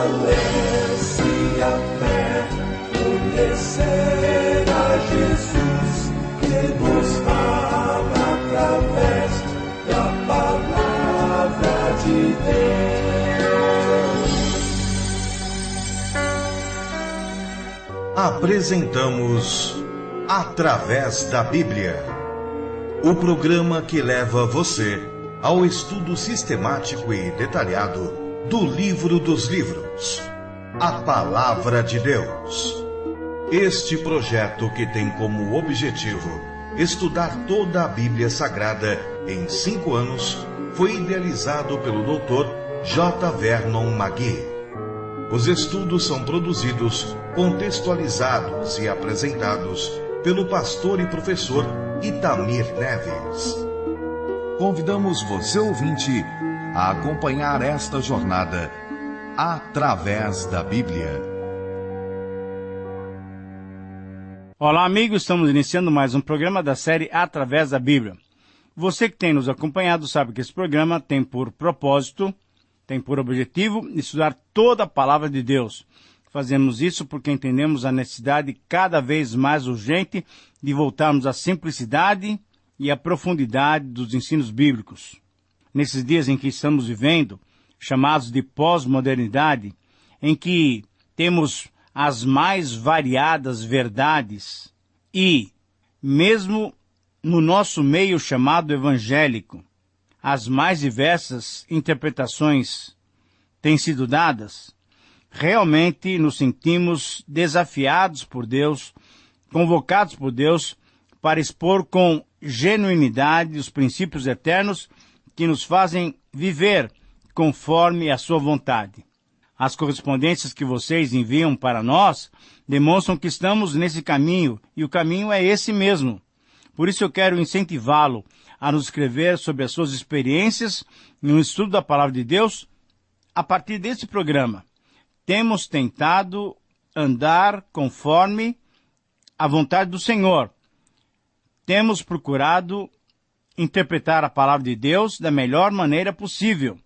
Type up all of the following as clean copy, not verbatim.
fortalece a fé, conhecer a Jesus, que nos fala através da palavra de Deus. Apresentamos Através da Bíblia, o programa que leva você ao estudo sistemático e detalhado do Livro dos Livros, a Palavra de Deus. Este projeto, que tem como objetivo estudar toda a Bíblia Sagrada em 5 anos, foi idealizado pelo Dr. J. Vernon Magui. Os estudos são produzidos, contextualizados e apresentados pelo pastor e professor Itamir Neves. Convidamos você, ouvinte, a acompanhar esta jornada através da Bíblia. Olá, amigos, estamos iniciando mais um programa da série Através da Bíblia. Você que tem nos acompanhado sabe que esse programa tem por propósito, tem por objetivo estudar toda a palavra de Deus. Fazemos isso porque entendemos a necessidade cada vez mais urgente de voltarmos à simplicidade e à profundidade dos ensinos bíblicos. Nesses dias em que estamos vivendo, chamados de pós-modernidade, em que temos as mais variadas verdades e, mesmo no nosso meio chamado evangélico, as mais diversas interpretações têm sido dadas, realmente nos sentimos desafiados por Deus, convocados por Deus para expor com genuinidade os princípios eternos que nos fazem viver conforme a sua vontade. As correspondências que vocês enviam para nós demonstram que estamos nesse caminho, e o caminho é esse mesmo. Por isso eu quero incentivá-lo a nos escrever sobre as suas experiências no estudo da Palavra de Deus a partir desse programa. Temos tentado andar conforme a vontade do Senhor. Temos procurado interpretar a palavra de Deus da melhor maneira possível,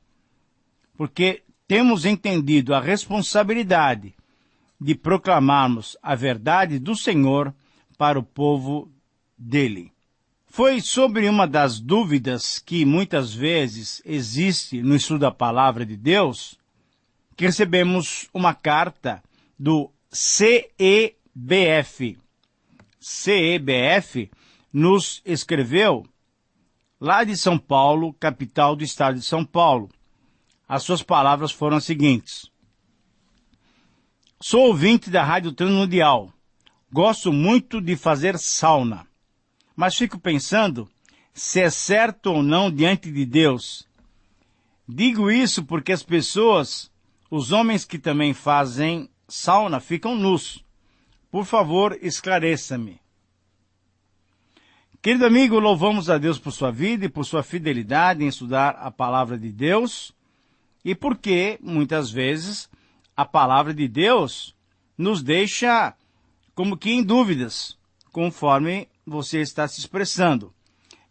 porque temos entendido a responsabilidade de proclamarmos a verdade do Senhor para o povo dele. Foi sobre uma das dúvidas que muitas vezes existe no estudo da palavra de Deus que recebemos uma carta do CEBF. CEBF nos escreveu lá de São Paulo, capital do estado de São Paulo. As suas palavras foram as seguintes: sou ouvinte da Rádio Transmundial. Gosto muito de fazer sauna, mas fico pensando se é certo ou não diante de Deus. Digo isso porque as pessoas, os homens que também fazem sauna, ficam nus. Por favor, esclareça-me. Querido amigo, louvamos a Deus por sua vida e por sua fidelidade em estudar a palavra de Deus, e porque, muitas vezes, a palavra de Deus nos deixa como que em dúvidas, conforme você está se expressando.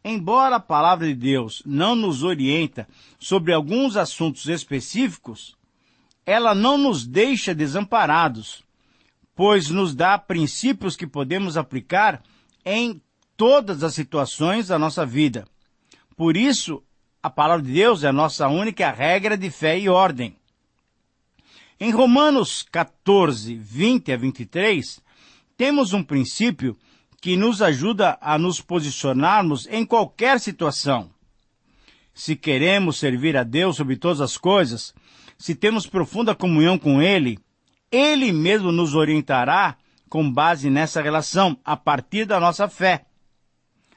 Embora a palavra de Deus não nos orienta sobre alguns assuntos específicos, ela não nos deixa desamparados, pois nos dá princípios que podemos aplicar em todas as situações da nossa vida. Por isso, a palavra de Deus é a nossa única regra de fé e ordem. Em Romanos 14, 20 a 23, temos um princípio que nos ajuda a nos posicionarmos em qualquer situação. Se queremos servir a Deus sobre todas as coisas, se temos profunda comunhão com Ele, Ele mesmo nos orientará com base nessa relação, a partir da nossa fé,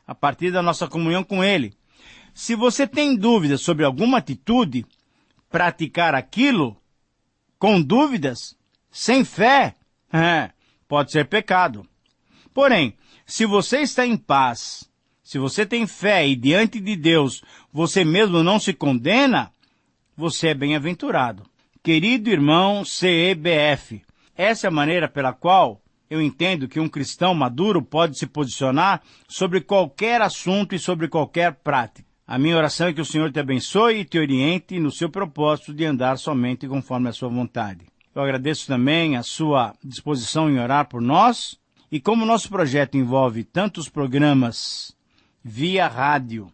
a partir da nossa comunhão com Ele. Se você tem dúvidas sobre alguma atitude, praticar aquilo com dúvidas, sem fé, pode ser pecado. Porém, se você está em paz, se você tem fé e diante de Deus você mesmo não se condena, você é bem-aventurado. Querido irmão CEBF, essa é a maneira pela qual eu entendo que um cristão maduro pode se posicionar sobre qualquer assunto e sobre qualquer prática. A minha oração é que o Senhor te abençoe e te oriente no seu propósito de andar somente conforme a sua vontade. Eu agradeço também a sua disposição em orar por nós. E como o nosso projeto envolve tantos programas via rádio,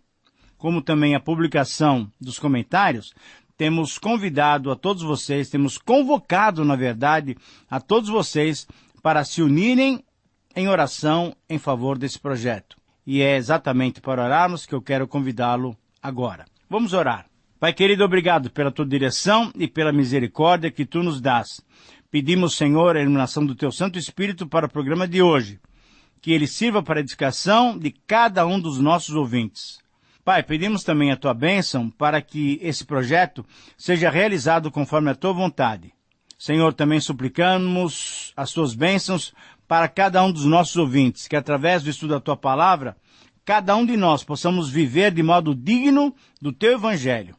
como também a publicação dos comentários, temos convidado a todos vocês, temos convocado, na verdade, a todos vocês para se unirem em oração em favor desse projeto. E é exatamente para orarmos que eu quero convidá-lo agora. Vamos orar. Pai querido, obrigado pela tua direção e pela misericórdia que tu nos dás. Pedimos, Senhor, a iluminação do teu Santo Espírito para o programa de hoje, que ele sirva para a edificação de cada um dos nossos ouvintes. Pai, pedimos também a tua bênção para que esse projeto seja realizado conforme a tua vontade. Senhor, também suplicamos as tuas bênçãos para cada um dos nossos ouvintes, que através do estudo da tua palavra, cada um de nós possamos viver de modo digno do teu evangelho.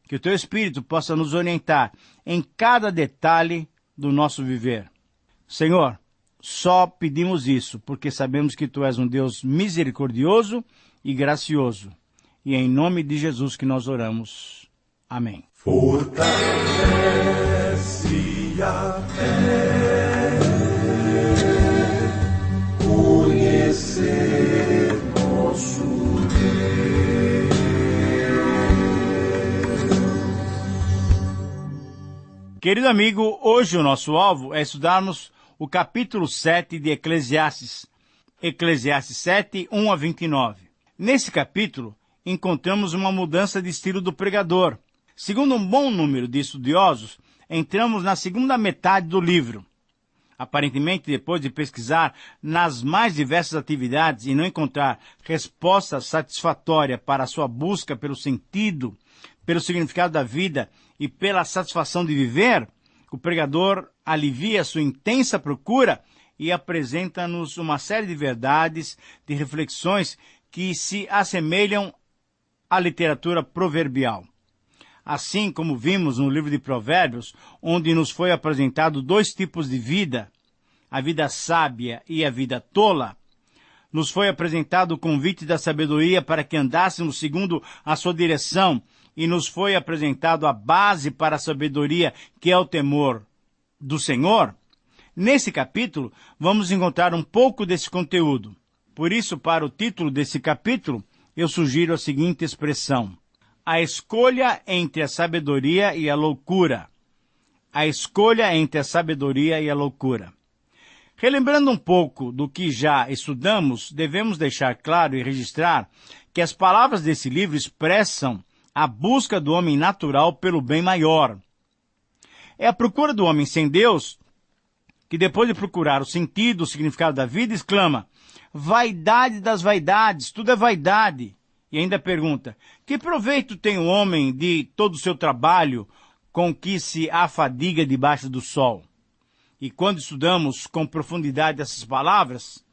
Que o teu Espírito possa nos orientar em cada detalhe do nosso viver. Senhor, só pedimos isso porque sabemos que tu és um Deus misericordioso e gracioso. E é em nome de Jesus que nós oramos. Amém. Fortalece a fé, conhecer nosso Deus. Querido amigo, hoje o nosso alvo é estudarmos o capítulo 7 de Eclesiastes, Eclesiastes 7, 1 a 29. Nesse capítulo, encontramos uma mudança de estilo do pregador. Segundo um bom número de estudiosos, entramos na segunda metade do livro. Aparentemente, depois de pesquisar nas mais diversas atividades e não encontrar resposta satisfatória para a sua busca pelo sentido, pelo significado da vida e pela satisfação de viver, o pregador alivia sua intensa procura e apresenta-nos uma série de verdades, de reflexões que se assemelham à literatura proverbial. Assim como vimos no livro de Provérbios, onde nos foi apresentado dois tipos de vida, a vida sábia e a vida tola, nos foi apresentado o convite da sabedoria para que andássemos segundo a sua direção, e nos foi apresentado a base para a sabedoria, que é o temor do Senhor. Nesse capítulo, vamos encontrar um pouco desse conteúdo. Por isso, para o título desse capítulo, eu sugiro a seguinte expressão: a escolha entre a sabedoria e a loucura. A escolha entre a sabedoria e a loucura. Relembrando um pouco do que já estudamos, devemos deixar claro e registrar que as palavras desse livro expressam a busca do homem natural pelo bem maior. É a procura do homem sem Deus que, depois de procurar o sentido, o significado da vida, exclama: vaidade das vaidades, tudo é vaidade. E ainda pergunta: que proveito tem o homem de todo o seu trabalho com que se afadiga debaixo do sol? E quando estudamos com profundidade essas palavras,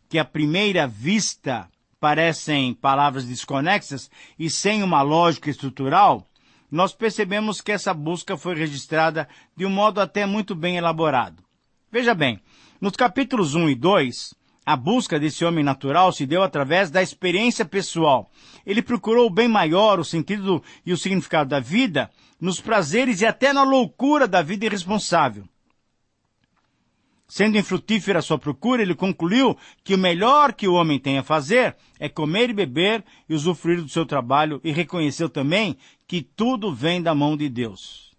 que à primeira vista parecem palavras desconexas e sem uma lógica estrutural, nós percebemos que essa busca foi registrada de um modo até muito bem elaborado. Veja bem, nos capítulos 1 e 2, a busca desse homem natural se deu através da experiência pessoal. Ele procurou o bem maior, o sentido e o significado da vida, nos prazeres e até na loucura da vida irresponsável. Sendo infrutífera a sua procura, ele concluiu que o melhor que o homem tem a fazer é comer e beber e usufruir do seu trabalho, e reconheceu também que tudo vem da mão de Deus.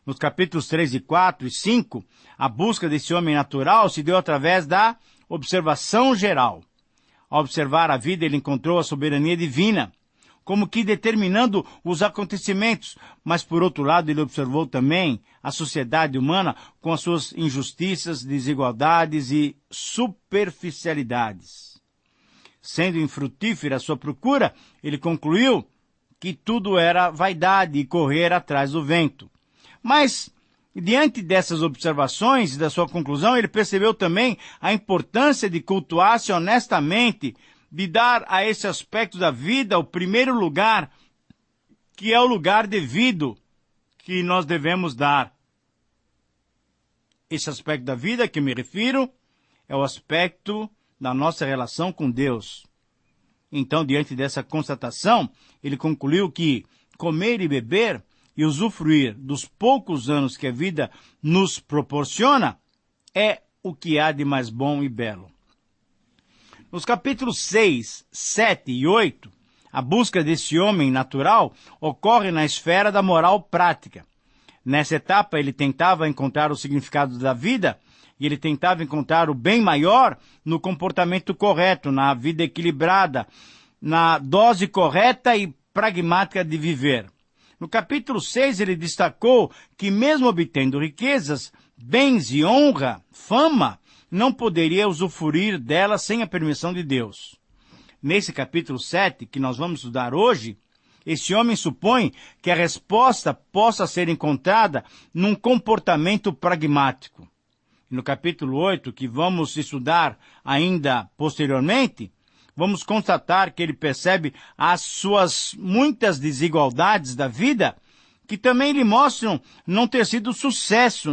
Nos capítulos 3 e 4 e 5, a busca desse homem natural se deu através da observação geral. Ao observar a vida, ele encontrou a soberania divina, como que determinando os acontecimentos, mas por outro lado ele observou também a sociedade humana com as suas injustiças, desigualdades e superficialidades. Sendo infrutífera a sua procura, ele concluiu que tudo era vaidade e correr atrás do vento. Mas, diante dessas observações e da sua conclusão, ele percebeu também a importância de cultuar-se honestamente, de dar a esse aspecto da vida o primeiro lugar, que é o lugar devido que nós devemos dar. Esse aspecto da vida a que me refiro é o aspecto da nossa relação com Deus. Então, diante dessa constatação, ele concluiu que comer e beber e usufruir dos poucos anos que a vida nos proporciona é o que há de mais bom e belo. Nos capítulos 6, 7 e 8, a busca desse homem natural ocorre na esfera da moral prática. Nessa etapa, ele tentava encontrar o significado da vida e ele tentava encontrar o bem maior no comportamento correto, na vida equilibrada, na dose correta e pragmática de viver. No capítulo 6, ele destacou que mesmo obtendo riquezas, bens e honra, fama, não poderia usufruir delas sem a permissão de Deus. Nesse capítulo 7, que nós vamos estudar hoje, esse homem supõe que a resposta possa ser encontrada num comportamento pragmático. No capítulo 8, que vamos estudar ainda posteriormente, vamos constatar que ele percebe as suas muitas desigualdades da vida, que também lhe mostram não ter tido sucesso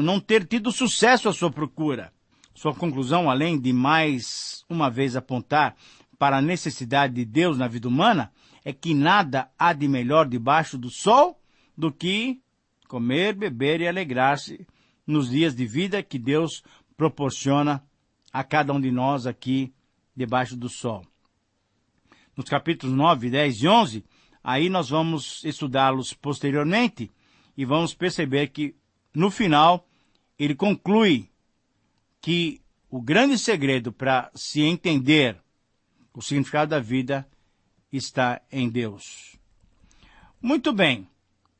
à sua procura. Sua conclusão, além de mais uma vez apontar para a necessidade de Deus na vida humana, é que nada há de melhor debaixo do sol do que comer, beber e alegrar-se nos dias de vida que Deus proporciona a cada um de nós aqui debaixo do sol. Nos capítulos 9, 10 e 11, aí nós vamos estudá-los posteriormente e vamos perceber que, no final, ele conclui que o grande segredo para se entender o significado da vida está em Deus. Muito bem,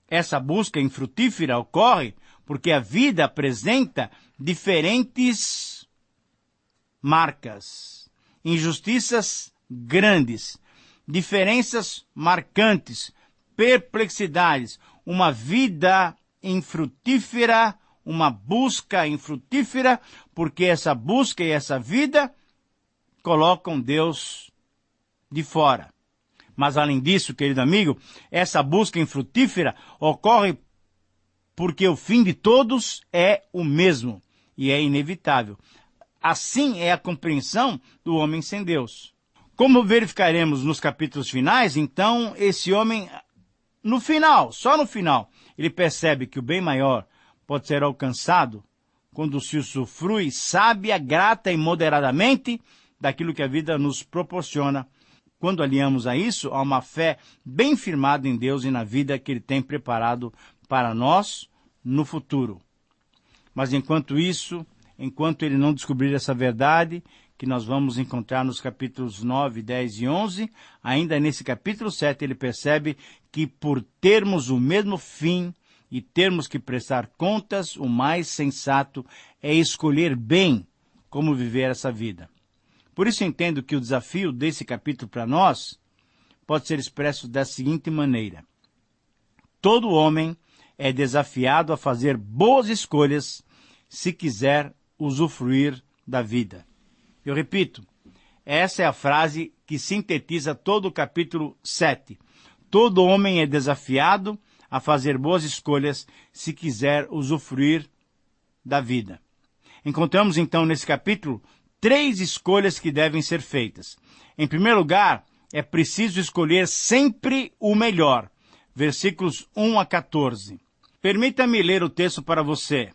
essa busca infrutífera ocorre porque a vida apresenta diferentes marcas, injustiças grandes, diferenças marcantes, perplexidades, uma vida infrutífera, uma busca infrutífera, porque essa busca e essa vida colocam Deus de fora. Mas além disso, querido amigo, essa busca infrutífera ocorre porque o fim de todos é o mesmo e é inevitável. Assim é a compreensão do homem sem Deus. Como verificaremos nos capítulos finais, então, esse homem, no final, só no final, ele percebe que o bem maior pode ser alcançado quando se usufrui sábia, grata e moderadamente daquilo que a vida nos proporciona, quando aliamos a isso a uma fé bem firmada em Deus e na vida que Ele tem preparado para nós no futuro. Mas enquanto Ele não descobrir essa verdade, que nós vamos encontrar nos capítulos 9, 10 e 11, ainda nesse capítulo 7 ele percebe que por termos o mesmo fim e termos que prestar contas, o mais sensato é escolher bem como viver essa vida. Por isso entendo que o desafio desse capítulo para nós pode ser expresso da seguinte maneira: todo homem é desafiado a fazer boas escolhas se quiser usufruir da vida. Eu repito, essa é a frase que sintetiza todo o capítulo 7. Todo homem é desafiado a fazer boas escolhas se quiser usufruir da vida. Encontramos então nesse capítulo 3 escolhas que devem ser feitas. Em primeiro lugar, é preciso escolher sempre o melhor. Versículos 1 a 14. Permita-me ler o texto para você.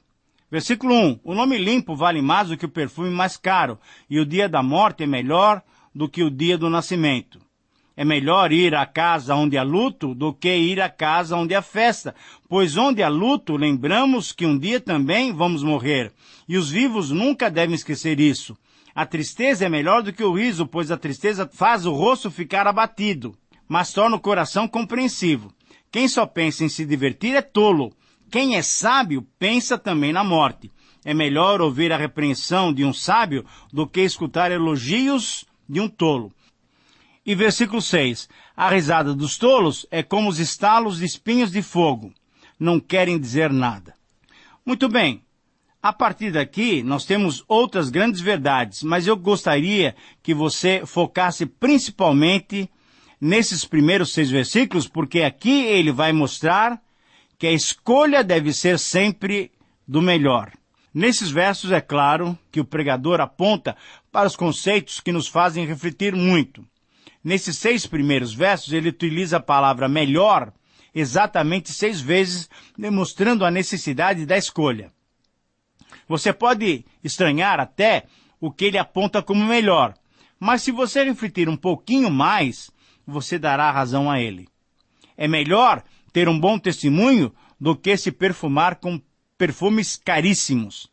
Versículo 1. O nome limpo vale mais do que o perfume mais caro, e o dia da morte é melhor do que o dia do nascimento. É melhor ir à casa onde há luto do que ir à casa onde há festa, pois onde há luto lembramos que um dia também vamos morrer, e os vivos nunca devem esquecer isso. A tristeza é melhor do que o riso, pois a tristeza faz o rosto ficar abatido, mas torna o coração compreensivo. Quem só pensa em se divertir é tolo. Quem é sábio pensa também na morte. É melhor ouvir a repreensão de um sábio do que escutar elogios de um tolo. E versículo 6. A risada dos tolos é como os estalos de espinhos de fogo. Não querem dizer nada. Muito bem. A partir daqui, nós temos outras grandes verdades, mas eu gostaria que você focasse principalmente nesses primeiros 6 versículos, porque aqui ele vai mostrar que a escolha deve ser sempre do melhor. Nesses versos é claro que o pregador aponta para os conceitos que nos fazem refletir muito. Nesses 6 primeiros versos ele utiliza a palavra melhor exatamente 6 vezes, demonstrando a necessidade da escolha. Você pode estranhar até o que ele aponta como melhor, mas se você refletir um pouquinho mais, você dará razão a ele. É melhor ter um bom testemunho do que se perfumar com perfumes caríssimos.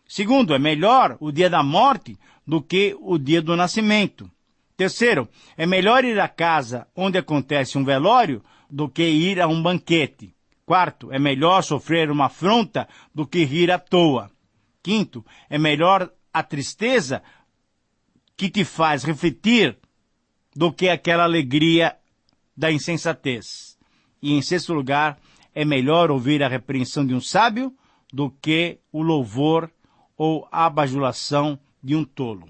Segundo, é melhor o dia da morte do que o dia do nascimento. Terceiro, é melhor ir à casa onde acontece um velório do que ir a um banquete. Quarto, é melhor sofrer uma afronta do que rir à toa. Quinto, é melhor a tristeza que te faz refletir do que aquela alegria da insensatez. E em sexto lugar, é melhor ouvir a repreensão de um sábio do que o louvor ou a bajulação de um tolo.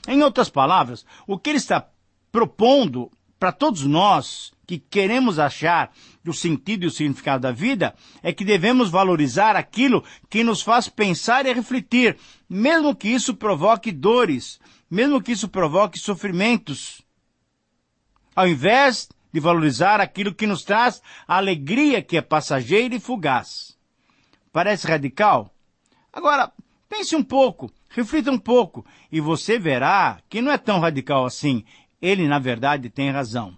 Em outras palavras, o que ele está propondo para todos nós que queremos achar o sentido e o significado da vida é que devemos valorizar aquilo que nos faz pensar e refletir, mesmo que isso provoque dores, mesmo que isso provoque sofrimentos, ao invés de valorizar aquilo que nos traz a alegria que é passageira e fugaz. Parece radical? Agora, pense um pouco, reflita um pouco, e você verá que não é tão radical assim. Ele, na verdade, tem razão.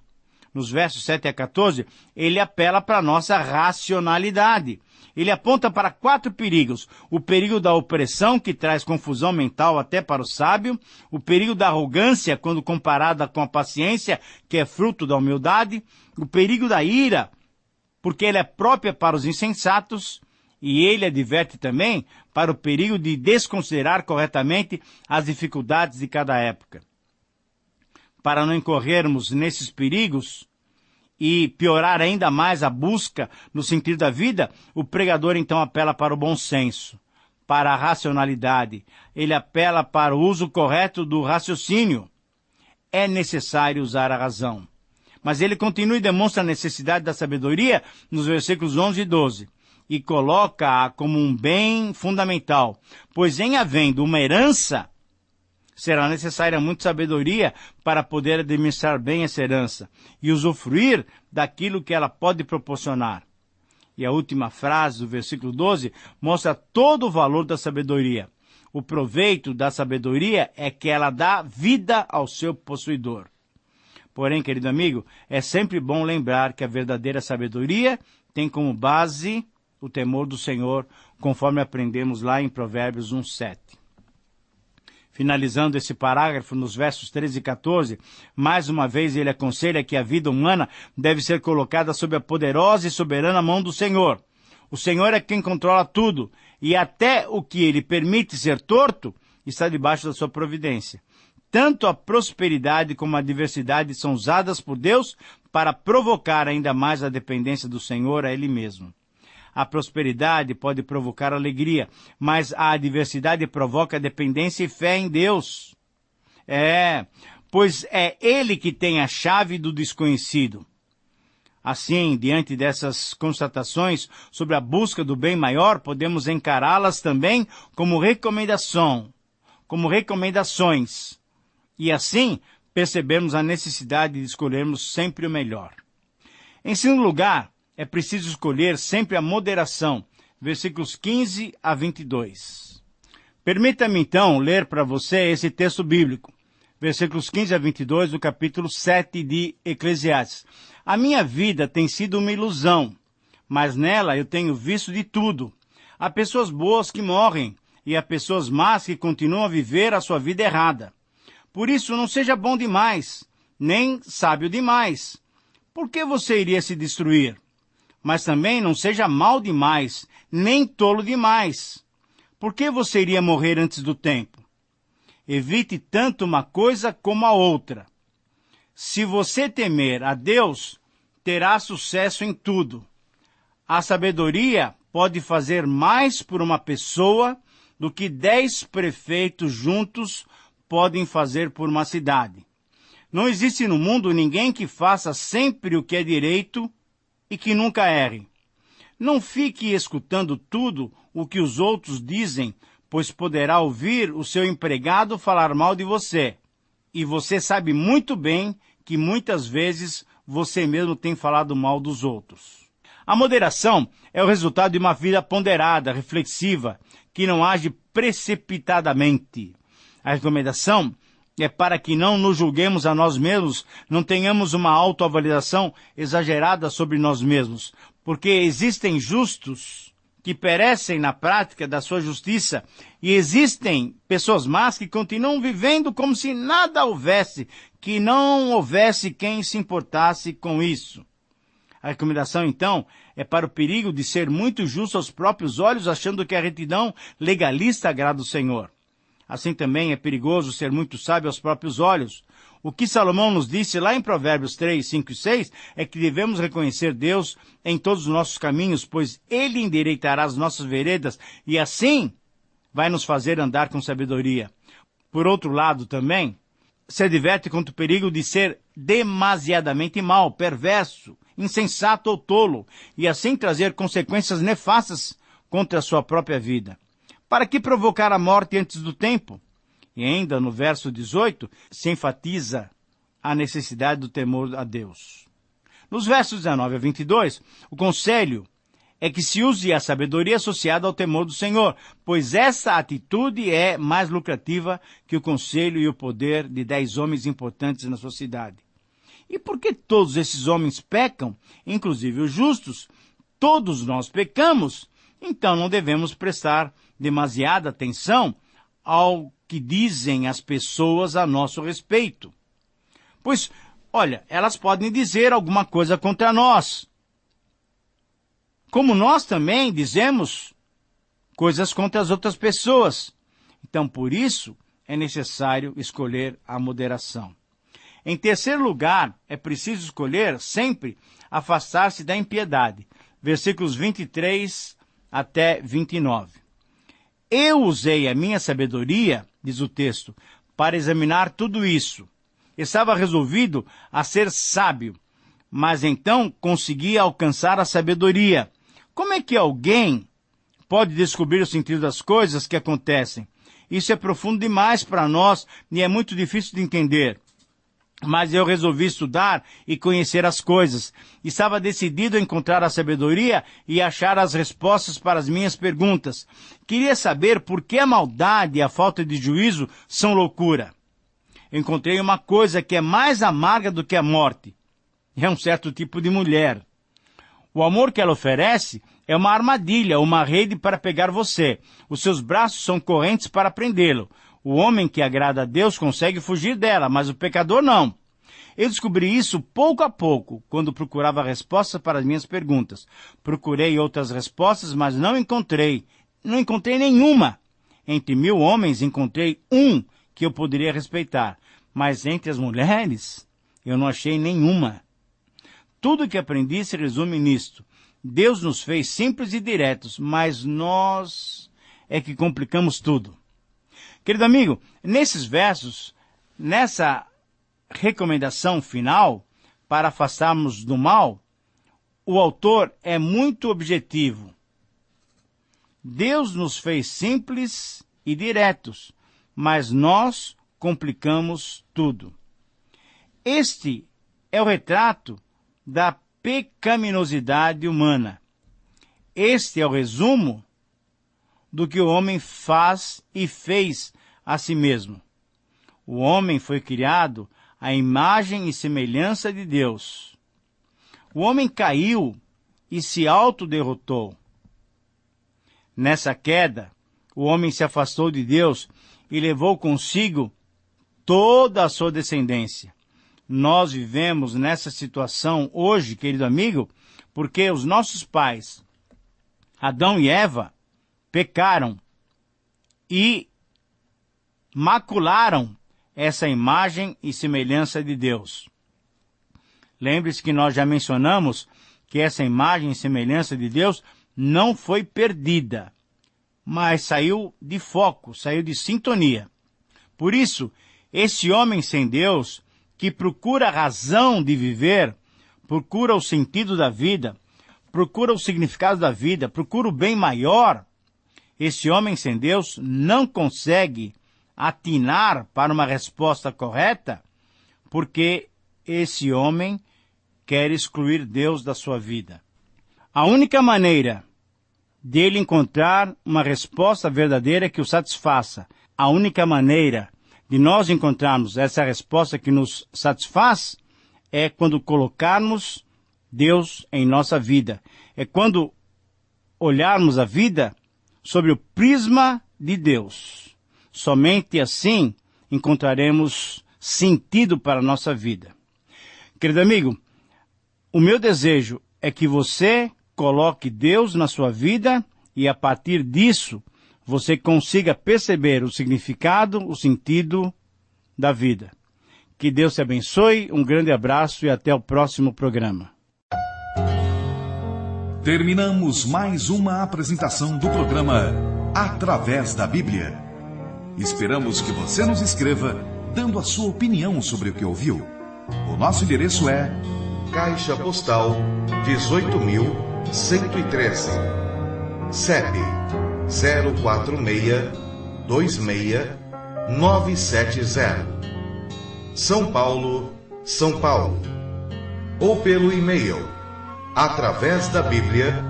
Nos versos 7 a 14, ele apela para a nossa racionalidade. Ele aponta para 4 perigos. O perigo da opressão, que traz confusão mental até para o sábio. O perigo da arrogância, quando comparada com a paciência, que é fruto da humildade. O perigo da ira, porque ela é própria para os insensatos. E ele adverte também para o perigo de desconsiderar corretamente as dificuldades de cada época. Para não incorrermos nesses perigos e piorar ainda mais a busca no sentido da vida, o pregador então apela para o bom senso, para a racionalidade. Ele apela para o uso correto do raciocínio. É necessário usar a razão. Mas ele continua e demonstra a necessidade da sabedoria nos versículos 11 e 12. E coloca-a como um bem fundamental, pois em havendo uma herança, será necessária muita sabedoria para poder administrar bem essa herança e usufruir daquilo que ela pode proporcionar. E a última frase do versículo 12 mostra todo o valor da sabedoria. O proveito da sabedoria é que ela dá vida ao seu possuidor. Porém, querido amigo, é sempre bom lembrar que a verdadeira sabedoria tem como base o temor do Senhor, conforme aprendemos lá em Provérbios 1:7. Finalizando esse parágrafo nos versos 13 e 14, mais uma vez ele aconselha que a vida humana deve ser colocada sob a poderosa e soberana mão do Senhor. O Senhor é quem controla tudo, e até o que ele permite ser torto está debaixo da sua providência. Tanto a prosperidade como a adversidade são usadas por Deus para provocar ainda mais a dependência do Senhor a Ele mesmo. A prosperidade pode provocar alegria, mas a adversidade provoca dependência e fé em Deus. Pois é Ele que tem a chave do desconhecido. Assim, diante dessas constatações sobre a busca do bem maior, podemos encará-las também como recomendações. E assim, percebemos a necessidade de escolhermos sempre o melhor. Em segundo lugar, é preciso escolher sempre a moderação. Versículos 15 a 22. Permita-me então ler para você esse texto bíblico. Versículos 15 a 22 do capítulo 7 de Eclesiastes. A minha vida tem sido uma ilusão, mas nela eu tenho visto de tudo. Há pessoas boas que morrem e há pessoas más que continuam a viver a sua vida errada. Por isso não seja bom demais, nem sábio demais. Por que você iria se destruir? Mas também não seja mau demais, nem tolo demais. Por que você iria morrer antes do tempo? Evite tanto uma coisa como a outra. Se você temer a Deus, terá sucesso em tudo. A sabedoria pode fazer mais por uma pessoa do que 10 prefeitos juntos podem fazer por uma cidade. Não existe no mundo ninguém que faça sempre o que é direito e que nunca erre. Não fique escutando tudo o que os outros dizem, pois poderá ouvir o seu empregado falar mal de você. E você sabe muito bem que muitas vezes você mesmo tem falado mal dos outros. A moderação é o resultado de uma vida ponderada, reflexiva, que não age precipitadamente. A recomendação é para que não nos julguemos a nós mesmos, não tenhamos uma autoavaliação exagerada sobre nós mesmos, porque existem justos que perecem na prática da sua justiça e existem pessoas más que continuam vivendo como se nada houvesse, que não houvesse quem se importasse com isso. A recomendação, então, é para o perigo de ser muito justo aos próprios olhos, achando que a retidão legalista agrada o Senhor. Assim também é perigoso ser muito sábio aos próprios olhos. O que Salomão nos disse lá em Provérbios 3, 5 e 6 é que devemos reconhecer Deus em todos os nossos caminhos, pois Ele endireitará as nossas veredas e assim vai nos fazer andar com sabedoria. Por outro lado também, se adverte contra o perigo de ser demasiadamente mau, perverso, insensato ou tolo, e assim trazer consequências nefastas contra a sua própria vida. Para que provocar a morte antes do tempo? E ainda no verso 18, se enfatiza a necessidade do temor a Deus. Nos versos 19 a 22, o conselho é que se use a sabedoria associada ao temor do Senhor, pois essa atitude é mais lucrativa que o conselho e o poder de 10 homens importantes na sua cidade. E porque todos esses homens pecam, inclusive os justos, todos nós pecamos, então não devemos prestar demasiada atenção ao que dizem as pessoas a nosso respeito. Pois, olha, elas podem dizer alguma coisa contra nós, como nós também dizemos coisas contra as outras pessoas. Então, por isso, é necessário escolher a moderação. Em terceiro lugar, é preciso escolher sempre afastar-se da impiedade. Versículos 23 até 29. Eu usei a minha sabedoria, diz o texto, para examinar tudo isso. Estava resolvido a ser sábio, mas então consegui alcançar a sabedoria. Como é que alguém pode descobrir o sentido das coisas que acontecem? Isso é profundo demais para nós e é muito difícil de entender. Mas eu resolvi estudar e conhecer as coisas. Estava decidido a encontrar a sabedoria e achar as respostas para as minhas perguntas. Queria saber por que a maldade e a falta de juízo são loucura. Encontrei uma coisa que é mais amarga do que a morte. É um certo tipo de mulher. O amor que ela oferece é uma armadilha, uma rede para pegar você. Os seus braços são correntes para prendê-lo. O homem que agrada a Deus consegue fugir dela, mas o pecador não. Eu descobri isso pouco a pouco, quando procurava respostas para as minhas perguntas. Procurei outras respostas, mas não encontrei. Não encontrei nenhuma. Entre 1000 homens, encontrei um que eu poderia respeitar. Mas entre as mulheres, eu não achei nenhuma. Tudo que aprendi se resume nisto. Deus nos fez simples e diretos, mas nós é que complicamos tudo. Querido amigo, nesses versos, nessa recomendação final para afastarmos do mal, o autor é muito objetivo. Deus nos fez simples e diretos, mas nós complicamos tudo. Este é o retrato da pecaminosidade humana. Este é o resumo do que o homem faz e fez a si mesmo. O homem foi criado à imagem e semelhança de Deus. O homem caiu e se autoderrotou. Nessa queda, o homem se afastou de Deus e levou consigo toda a sua descendência. Nós vivemos nessa situação hoje, querido amigo, porque os nossos pais, Adão e Eva, pecaram e macularam essa imagem e semelhança de Deus. Lembre-se que nós já mencionamos que essa imagem e semelhança de Deus não foi perdida, mas saiu de foco, saiu de sintonia. Por isso, esse homem sem Deus, que procura a razão de viver, procura o sentido da vida, procura o significado da vida, procura o bem maior, esse homem sem Deus não consegue atinar para uma resposta correta, porque esse homem quer excluir Deus da sua vida. A única maneira dele encontrar uma resposta verdadeira que o satisfaça, a única maneira de nós encontrarmos essa resposta que nos satisfaz é quando colocarmos Deus em nossa vida. É quando olharmos a vida sobre o prisma de Deus. Somente assim encontraremos sentido para a nossa vida. Querido amigo, o meu desejo é que você coloque Deus na sua vida e a partir disso você consiga perceber o significado, o sentido da vida. Que Deus te abençoe, um grande abraço e até o próximo programa. Terminamos mais uma apresentação do programa Através da Bíblia. Esperamos que você nos escreva dando a sua opinião sobre o que ouviu. O nosso endereço é Caixa Postal 18.113, CEP 04626-970, São Paulo, São Paulo. Ou pelo e-mail através da Bíblia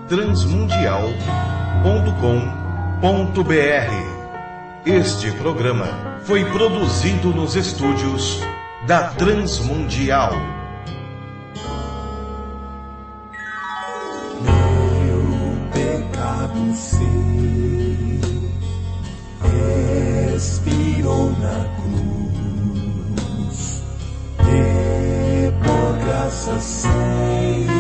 @transmundial.com.br. Este programa foi produzido nos estúdios da Transmundial. Meu pecado sei, expirou na cruz, e por graça sei.